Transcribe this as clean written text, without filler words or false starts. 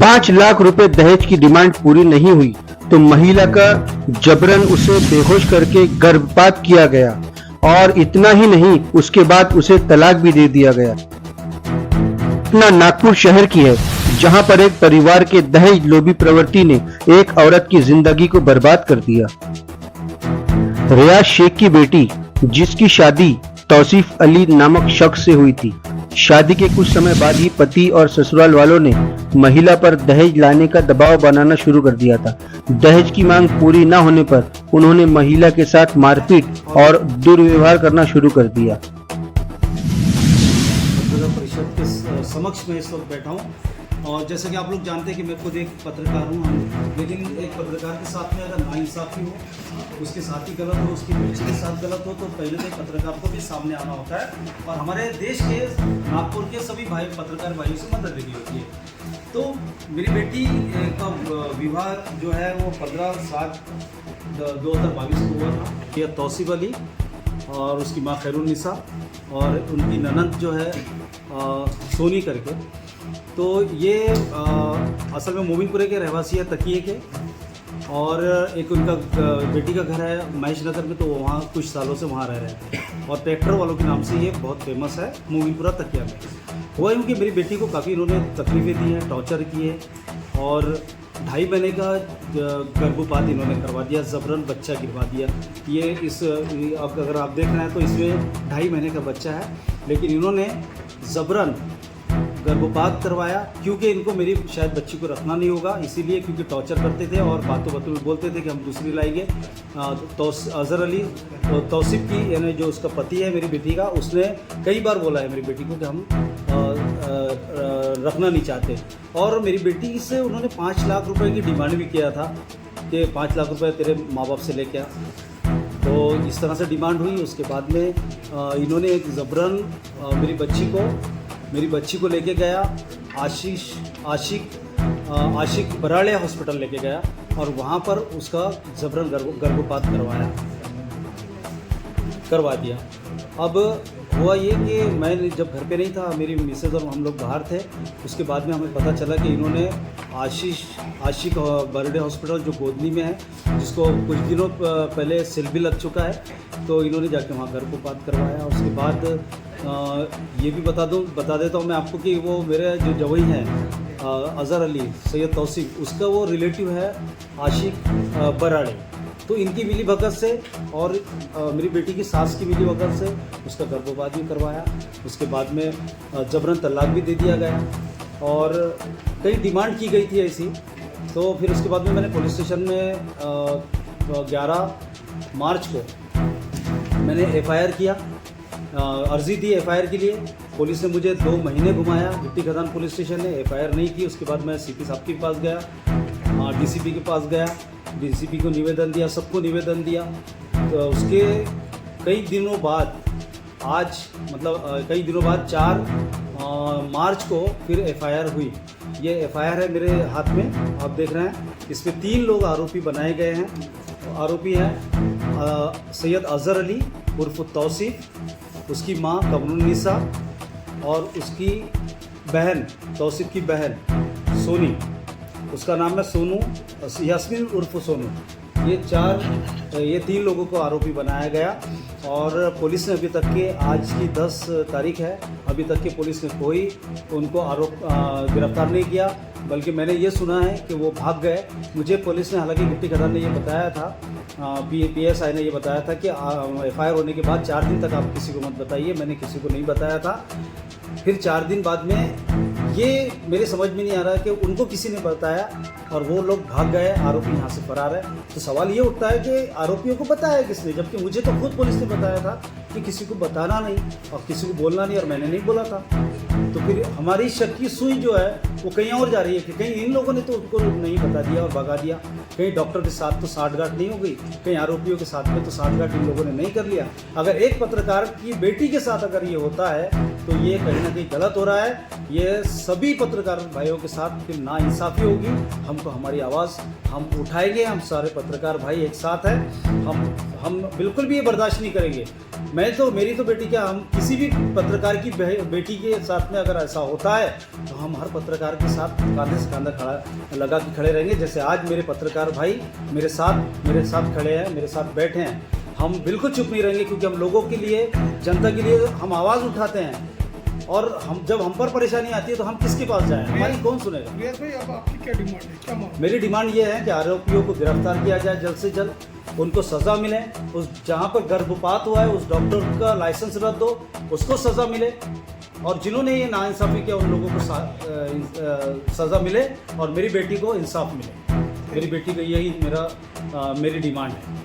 5 लाख रुपए दहेज की डिमांड पूरी नहीं हुई तो महिला का जबरन उसे बेहोश करके गर्भपात किया गया और इतना ही नहीं, उसके बाद उसे तलाक भी दे दिया गया। घटना नागपुर शहर की है, जहां पर एक परिवार के दहेज लोभी प्रवृत्ति ने एक औरत की जिंदगी को बर्बाद कर दिया। रियाज शेख की बेटी, जिसकी शादी तौसीफ अली नामक शख्स से हुई थी, शादी के कुछ समय बाद ही पति और ससुराल वालों ने महिला पर दहेज लाने का दबाव बनाना शुरू कर दिया था। दहेज की मांग पूरी न होने पर उन्होंने महिला के साथ मारपीट और दुर्व्यवहार करना शुरू कर दिया। परिषद के समक्ष में इस वक्त बैठा हूँ और जैसे कि आप लोग जानते हैं कि मैं खुद एक पत्रकार हूँ, लेकिन एक पत्रकार के साथ में अगर नाइंसाफ़ी हो, उसके साथ ही गलत हो, उसकी बच्ची के साथ गलत हो, तो पहले तो पत्रकार को भी सामने आना होता है और हमारे देश के नागपुर के सभी भाई पत्रकार भाइयों से मदद लेनी होती है। तो मेरी बेटी का विवाह जो है वो 15/7/2022 को हुआ था। यह तौसीफ अली और उसकी माँ खैरुन्निसा और उनकी ननद जो है सोनी करके। तो ये असल में मोमिनपुरे के रहवासी है, तकिए के, और एक उनका बेटी का घर है महेश नगर में, तो वहाँ कुछ सालों से वहाँ रह रहे हैं और ट्रैक्टर वालों के नाम से ये बहुत फेमस है मोमिनपुरा तकिया में। हुआ यूँ कि मेरी बेटी को काफ़ी इन्होंने तकलीफ़ें दी हैं, टॉर्चर किए और 2.5 महीने का गर्भपात इन्होंने करवा दिया, ज़बरन बच्चा गिरवा दिया। ये अब अगर आप देख रहे हैं तो इसमें 2.5 महीने का बच्चा है, लेकिन इन्होंने ज़बरन गर्भपात करवाया क्योंकि इनको मेरी शायद बच्ची को रखना नहीं होगा, इसीलिए क्योंकि टॉर्चर करते थे और बातों में बोलते थे कि हम दूसरी लाएंगे। तो अज़हर अली तौसीफ की, यानी जो उसका पति है मेरी बेटी का, उसने कई बार बोला है मेरी बेटी को कि हम रखना नहीं चाहते और मेरी बेटी से उन्होंने 5 लाख रुपए की डिमांड भी किया था कि 5 लाख रुपए तेरे माँ बाप से लेके आ। तो इस तरह से डिमांड हुई। उसके बाद में इन्होंने एक ज़बरन मेरी बच्ची को लेके गया, आशिक बराड़े हॉस्पिटल लेके गया और वहाँ पर उसका ज़बरन गर्भपात करवा दिया। अब हुआ ये कि मैं जब घर पे नहीं था, मेरी मिसेज और हम लोग बाहर थे, उसके बाद में हमें पता चला कि इन्होंने आशिक बर्डे हॉस्पिटल जो गोदनी में है, जिसको कुछ दिनों पहले सेल भी लग चुका है, तो इन्होंने जाके वहाँ गर्भपात करवाया। उसके बाद ये भी बता देता हूँ मैं आपको कि वो मेरे जो जवाई हैं अज़हर अली सैयद तौसीफ, उसका वो रिलेटिव है आशिक बराड़े। तो इनकी मिली भगत से और मेरी बेटी की सास की मिली भगत से उसका गर्भपात भी करवाया। उसके बाद में जबरन तलाक भी दे दिया गया और कई डिमांड की गई थी ऐसी। तो फिर उसके बाद में मैंने पुलिस स्टेशन में 11 मार्च को मैंने FIR किया, अर्जी दी FIR के लिए। पुलिस ने मुझे 2 महीने घुमाया, गिट्टी खदान पुलिस स्टेशन ने FIR नहीं की। उसके बाद मैं CP साहब के पास गया, DCP के पास गया, DCP को निवेदन दिया, सबको निवेदन दिया। तो उसके कई दिनों बाद 4 मार्च को फिर FIR हुई। ये FIR है मेरे हाथ में, आप देख रहे हैं। इसमें 3 लोग आरोपी बनाए गए हैं। आरोपी हैं सैयद अज़हर अली उर्फ तौसीफ, उसकी माँ कमरुन्निसा और उसकी बहन, तौसीफ की बहन सोनी, उसका नाम है सोनू, यास्मीन उर्फ सोनू। ये 3 लोगों को आरोपी बनाया गया और पुलिस ने अभी तक के, आज की 10 तारीख है, अभी तक के पुलिस ने कोई उनको गिरफ्तार नहीं किया, बल्कि मैंने ये सुना है कि वो भाग गए। मुझे पुलिस ने, हालांकि गिट्टी खदान ने ये बताया था, PSI ने ये बताया था कि FIR होने के बाद 4 दिन तक आप किसी को मत बताइए। मैंने किसी को नहीं बताया था। फिर 4 दिन बाद में ये मेरे समझ में नहीं आ रहा है कि उनको किसी ने बताया और वो लोग भाग गए, आरोपी यहाँ से फरार है। तो सवाल ये उठता है कि आरोपियों को बताया किसने, जबकि मुझे तो खुद पुलिस ने बताया था कि किसी को बताना नहीं और किसी को बोलना नहीं, और मैंने नहीं बोला था। तो फिर हमारी शक की सुई जो है वो कहीं और जा रही है कि कहीं इन लोगों ने तो उनको नहीं बता दिया और भगा दिया। कहीं डॉक्टर के साथ तो साठगांठ नहीं हो गई, कहीं आरोपियों के साथ में तो साठगांठ इन लोगों ने नहीं कर लिया। अगर एक पत्रकार की बेटी के साथ अगर ये होता है तो ये कहीं ना कहीं गलत हो रहा है। ये सभी पत्रकार भाइयों के साथ फिर नाइंसाफ़ी होगी। हमको हमारी आवाज़ हम उठाएंगे, हम सारे पत्रकार भाई एक साथ हैं। हम बिल्कुल भी ये बर्दाश्त नहीं करेंगे। मेरी तो बेटी क्या, हम किसी भी पत्रकार की बेटी के साथ में अगर ऐसा होता है तो हम हर पत्रकार के साथ कंधे से कंधा खड़ा लगा के खड़े रहेंगे। जैसे आज मेरे पत्रकार भाई मेरे साथ खड़े हैं, मेरे साथ बैठे हैं, हम बिल्कुल चुप नहीं रहेंगे, क्योंकि हम लोगों के लिए, जनता के लिए हम आवाज़ उठाते हैं। और जब हम पर परेशानी आती है तो हम किसके पास जाएं, हमारी कौन सुनेगा। रियाज भाई, अब आपकी क्या डिमांड है, क्या मांग? मेरी डिमांड ये है कि आरोपियों को गिरफ्तार किया जाए जल्द से जल्द, उनको सज़ा मिले। उस जहाँ पर गर्भपात हुआ है उस डॉक्टर का लाइसेंस रद्द हो, उसको सज़ा मिले। और जिन्होंने ये नाइंसाफ़ी किया उन लोगों को सज़ा मिले और मेरी बेटी को इंसाफ मिले। मेरी बेटी का यही मेरी डिमांड है।